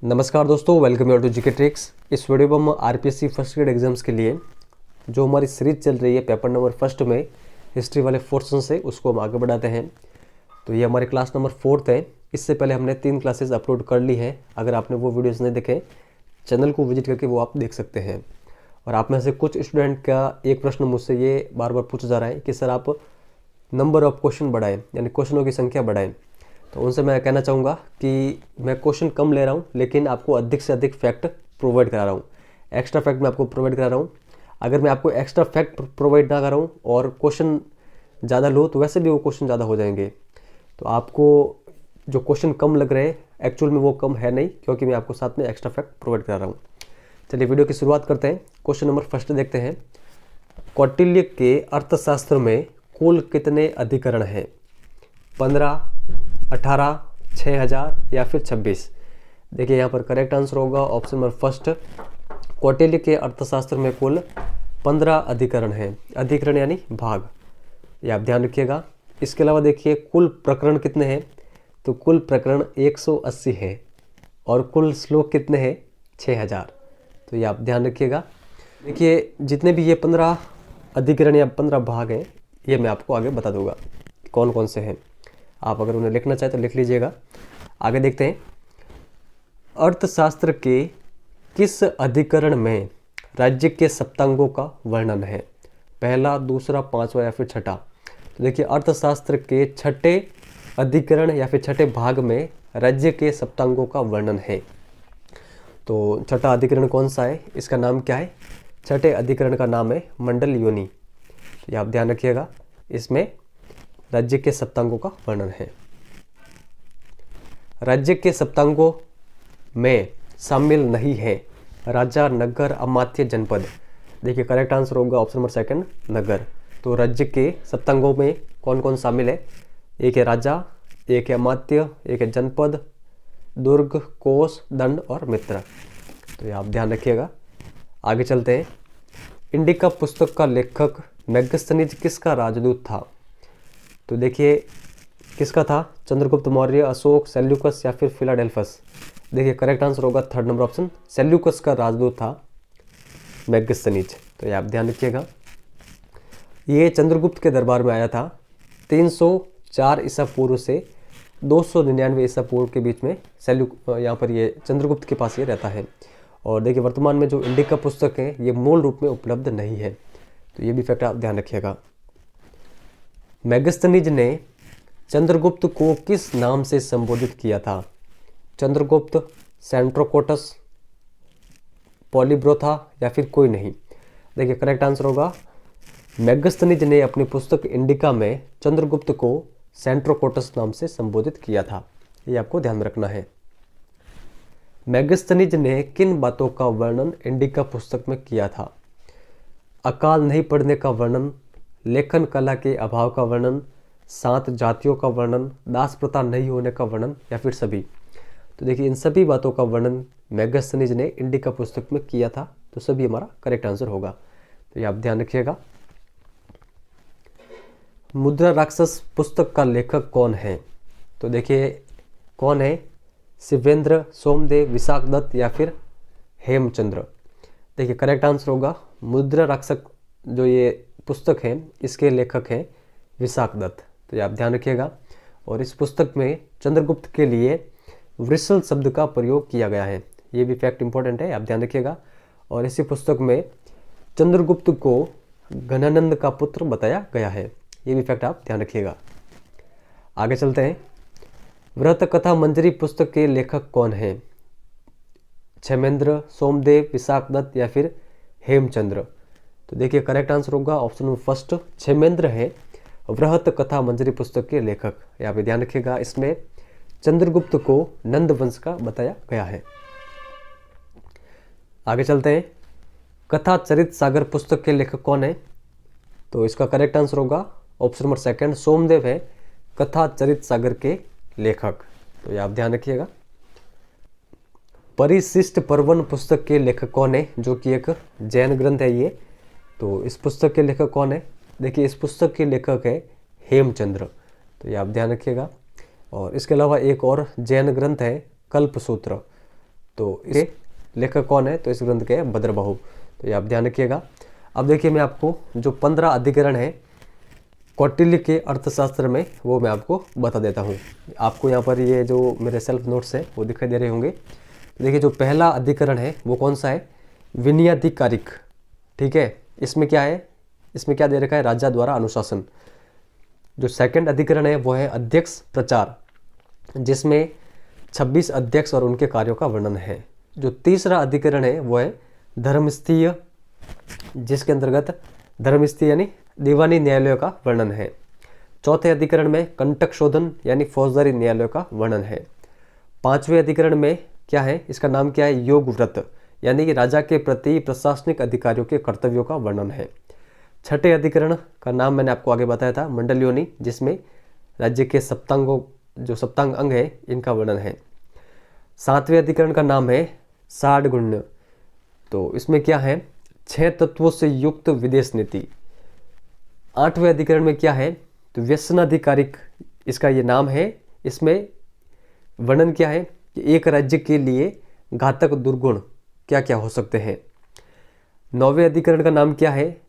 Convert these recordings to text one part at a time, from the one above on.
नमस्कार दोस्तों, welcome you to GK tricks. इस वीडियो में हम आरपीएससी फर्स्ट ग्रेड एग्जाम्स के लिए जो हमारी सीरीज चल रही है पेपर नंबर फर्स्ट में हिस्ट्री वाले पोर्शन से उसको हम आगे बढ़ाते हैं। तो ये हमारी क्लास नंबर 4 है। इससे पहले हमने 3 क्लासेस अपलोड कर ली हैं। अगर आपने वो वीडियोस नहीं देखे, चैनल को विजिट करके वो आप देख सकते हैं। और आप में से कुछ स्टूडेंट का एक प्रश्न मुझसे ये बार बार पूछा जा रहा है कि सर आप नंबर ऑफ क्वेश्चन बढ़ाएं, यानी क्वेश्चनों की संख्या बढ़ाएं। तो उनसे मैं कहना चाहूँगा कि मैं क्वेश्चन कम ले रहा हूँ, लेकिन आपको अधिक से अधिक फैक्ट प्रोवाइड करा रहा हूँ। एक्स्ट्रा फैक्ट मैं आपको प्रोवाइड करा रहा हूँ। अगर मैं आपको एक्स्ट्रा फैक्ट प्रोवाइड ना कर रहा हूँ और क्वेश्चन ज़्यादा लो, तो वैसे भी वो क्वेश्चन ज़्यादा हो जाएंगे। तो आपको जो क्वेश्चन कम लग रहे हैं, एक्चुअल में वो कम है नहीं, क्योंकि मैं आपको साथ में एक्स्ट्रा फैक्ट प्रोवाइड करा रहा हूँ। चलिए वीडियो की शुरुआत करते हैं। क्वेश्चन नंबर फर्स्ट देखते हैं। कौटिल्य के अर्थशास्त्र में कुल कितने अधिकरण हैं? 15, 18, 6000 या फिर 26? देखिए यहाँ पर करेक्ट आंसर होगा ऑप्शन नंबर फर्स्ट। कौटिल्य के अर्थशास्त्र में कुल 15 अधिकरण हैं। अधिकरण यानी भाग, ये आप ध्यान रखिएगा। इसके अलावा देखिए कुल प्रकरण कितने हैं? तो कुल प्रकरण 180 हैं। और कुल श्लोक कितने हैं? 6000। तो ये आप ध्यान रखिएगा। देखिए जितने भी ये 15 अधिकरण या 15 भाग हैं, ये मैं आपको आगे बता दूंगा कौन कौन से हैं। आप अगर उन्हें लिखना चाहें तो लिख लीजिएगा। आगे देखते हैं। अर्थशास्त्र के किस अधिकरण में राज्य के सप्तांगों का वर्णन है? पहला, दूसरा, पांचवा या फिर छठा? तो देखिए अर्थशास्त्र के छठे अधिकरण या फिर छठे भाग में राज्य के सप्तांगों का वर्णन है। तो छठा अधिकरण कौन सा है? इसका नाम क्या है? छठे अधिकरण का नाम है मंडल योनि। ये आप ध्यान रखिएगा, इसमें राज्य के सप्तांगों का वर्णन है। राज्य के सप्तांगों में शामिल नहीं है राजा, नगर, अमात्य, जनपद। देखिए करेक्ट आंसर होगा ऑप्शन नंबर सेकंड, नगर। तो राज्य के सप्तांगों में कौन कौन शामिल है? एक है राजा, एक है अमात्य, एक है जनपद, दुर्ग, कोष, दंड और मित्र। तो ये आप ध्यान रखिएगा। आगे चलते हैं। इंडिका पुस्तक का लेखक मेगस्थनीज किसका राजदूत था? तो देखिए किसका था? चंद्रगुप्त मौर्य, अशोक, सेल्यूकस या फिर फिलाडेल्फस? देखिए करेक्ट आंसर होगा थर्ड नंबर ऑप्शन, सेल्यूकस का राजदूत था मेगस्थनीज। तो ये आप ध्यान रखिएगा। ये चंद्रगुप्त के दरबार में आया था 304 ईसा पूर्व से 299 ईसा पूर्व के बीच में। यहाँ पर ये चंद्रगुप्त के पास ये रहता है। और देखिए वर्तमान में जो इंडिका पुस्तक है ये मूल रूप में उपलब्ध नहीं है। तो ये भी फैक्ट आप ध्यान रखिएगा। मेगस्थनीज ने चंद्रगुप्त को किस नाम से संबोधित किया था? चंद्रगुप्त, सेंट्रोकोटस, पॉलीब्रोथा या फिर कोई नहीं? देखिए करेक्ट आंसर होगा मेगस्थनीज ने अपनी पुस्तक इंडिका में चंद्रगुप्त को सेंट्रोकोटस नाम से संबोधित किया था। ये आपको ध्यान रखना है। मेगस्थनीज ने किन बातों का वर्णन इंडिका पुस्तक में किया था? अकाल नहीं पढ़ने का वर्णन, लेखन कला के अभाव का वर्णन, 7 जातियों का वर्णन, दास प्रथा नहीं होने का वर्णन या फिर सभी? तो देखिए इन सभी बातों का वर्णन मेगस्थनीज ने इंडिका पुस्तक में किया था। तो सभी हमारा करेक्ट आंसर होगा। तो ये आप ध्यान रखिएगा। मुद्रा राक्षस पुस्तक का लेखक कौन है? तो देखिए कौन है? शिवेंद्र, सोमदेव, विशाखदत्त या फिर हेमचंद्र? देखिए करेक्ट आंसर होगा मुद्रा राक्षस जो ये पुस्तक है इसके लेखक हैं विशाखदत्त। तो ये आप ध्यान रखिएगा। और इस पुस्तक में चंद्रगुप्त के लिए वृषल शब्द का प्रयोग किया गया है। ये भी फैक्ट इंपॉर्टेंट है, आप ध्यान रखिएगा। और इसी पुस्तक में चंद्रगुप्त को घनानंद का पुत्र बताया गया है। ये भी फैक्ट आप ध्यान रखिएगा। आगे चलते हैं। व्रत कथा मंजरी पुस्तक के लेखक कौन है? क्षेमेंद्र, सोमदेव, विशाखदत्त या फिर हेमचंद्र? तो देखिए करेक्ट आंसर होगा ऑप्शन नंबर फर्स्ट, क्षेमेंद्र है वृहत कथा मंजरी पुस्तक के लेखक। यहाँ पे ध्यान रखिएगा, इसमें चंद्रगुप्त को नंद वंश का बताया गया है। आगे चलते हैं। कथा चरित सागर पुस्तक के लेखक कौन है? तो इसका करेक्ट आंसर होगा ऑप्शन नंबर सेकंड, सोमदेव है कथा चरित सागर के लेखक। तो ये आप ध्यान रखिएगा। परिशिष्ट पर्वन पुस्तक के लेखक कौन है? जो कि एक जैन ग्रंथ है ये। तो इस पुस्तक के लेखक कौन है? देखिए इस पुस्तक के लेखक है हेमचंद्र। तो ये आप ध्यान रखिएगा। और इसके अलावा एक और जैन ग्रंथ है कल्पसूत्र। तो ये लेखक कौन है? तो इस ग्रंथ के भद्रबाहु। तो ये आप ध्यान रखिएगा। अब देखिए मैं आपको जो 15 अधिकरण है कौटिल्य के अर्थशास्त्र में वो मैं आपको बता देता हूँ। आपको यहाँ पर ये जो मेरे सेल्फ नोट्स हैं वो दिखाई दे रहे होंगे। देखिए जो पहला अधिकरण है वो कौन सा है? विनयाधिकारिक। ठीक है, इसमें क्या है? इसमें क्या दे रखा है? राजा द्वारा अनुशासन। जो सेकंड अधिकरण है वो है अध्यक्ष प्रचार, जिसमें 26 अध्यक्ष और उनके कार्यों का वर्णन है। जो तीसरा अधिकरण है वो है धर्मस्थीय, जिसके अंतर्गत धर्मस्थीय यानी दीवानी न्यायालयों का वर्णन है। चौथे अधिकरण में कंटक शोधन यानी फौजदारी न्यायालयों का वर्णन है। पांचवें अधिकरण में क्या है? इसका नाम क्या है? योग व्रत यानी कि राजा के प्रति प्रशासनिक अधिकारियों के कर्तव्यों का वर्णन है। छठे अधिकरण का नाम मैंने आपको आगे बताया था मंडलियोनी, जिसमें राज्य के सप्तांगों जो सप्तांग अंग है इनका वर्णन है। सातवें अधिकरण का नाम है साढ़गुण्य। तो इसमें क्या है? 6 तत्वों से युक्त विदेश नीति। आठवें अधिकरण में क्या है? तो व्यसनाधिकारिक इसका ये नाम है। इसमें वर्णन क्या है कि एक राज्य के लिए घातक दुर्गुण क्या क्या हो सकते हैं। नौवें अधिकरण का नाम क्या है?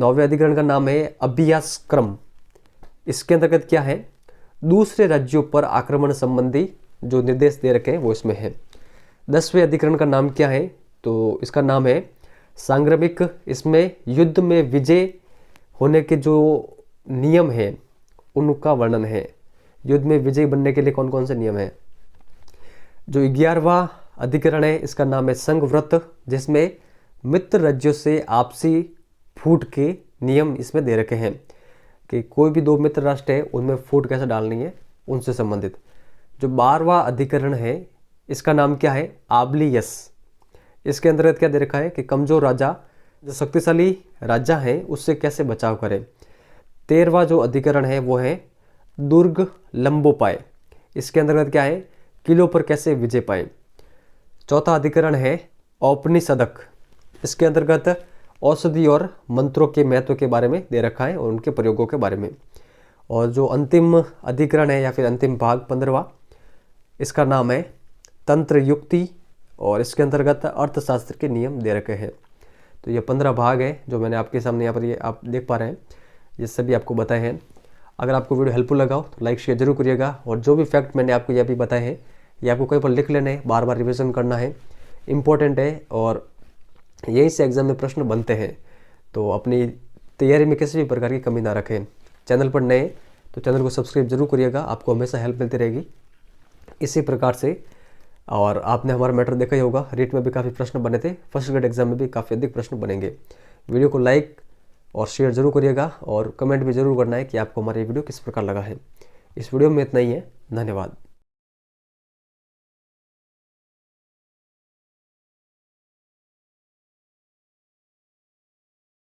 नौवें अधिकरण का नाम है अभ्यास क्रम। इसके अंतर्गत क्या है? दूसरे राज्यों पर आक्रमण संबंधी जो निर्देश दे रखे हैं वो इसमें है। 10वें अधिकरण का नाम क्या है? तो इसका नाम है सांग्रामिक। इसमें युद्ध में विजय होने के जो नियम हैं उनका वर्णन है। युद्ध में विजयी बनने के लिए कौन कौन से नियम हैं। जो 11वां अधिकरण है इसका नाम है संघ व्रत, जिसमें मित्र राज्यों से आपसी फूट के नियम इसमें दे रखे हैं कि कोई भी 2 मित्र राष्ट्र है उनमें फूट कैसे डालनी है, उनसे संबंधित। जो 12वां अधिकरण है इसका नाम क्या है? आबलियस। इसके अंतर्गत क्या दे रखा है कि कमजोर राजा जो शक्तिशाली राजा है उससे कैसे बचाव करें। 13वां जो अधिकरण है वो है दुर्ग लंबोपाय। इसके अंतर्गत क्या है? किलों पर कैसे विजय पाए। चौथा अधिकरण है औपनिषदक। इसके अंतर्गत औषधि और मंत्रों के महत्व के बारे में दे रखा है और उनके प्रयोगों के बारे में। और जो अंतिम अधिकरण है या फिर अंतिम भाग 15वां, इसका नाम है तंत्र युक्ति और इसके अंतर्गत अर्थशास्त्र के नियम दे रखे हैं। तो ये 15 भाग है जो मैंने आपके सामने यहाँ पर ये आप देख पा रहे हैं, ये सभी आपको बताए हैं। अगर आपको वीडियो हेल्पफुल लगा हो तो लाइक शेयर जरूर करिएगा। और जो भी फैक्ट मैंने आपको ये भी बताए हैं ये आपको कहीं पर लिख लेने हैं, बार बार रिविजन करना है, इम्पोर्टेंट है और यहीं से एग्जाम में प्रश्न बनते हैं। तो अपनी तैयारी में किसी भी प्रकार की कमी ना रखें। चैनल पर नए तो चैनल को सब्सक्राइब जरूर करिएगा, आपको हमेशा हेल्प मिलती रहेगी इसी प्रकार से। और आपने हमारा मैटर देखा ही होगा, रीट में भी काफ़ी प्रश्न बने थे, फर्स्ट ग्रेड एग्जाम में भी काफ़ी अधिक प्रश्न बनेंगे। वीडियो को लाइक और शेयर जरूर करिएगा और कमेंट भी जरूर करना है कि आपको हमारा ये वीडियो किस प्रकार लगा है। इस वीडियो में इतना ही है, धन्यवाद।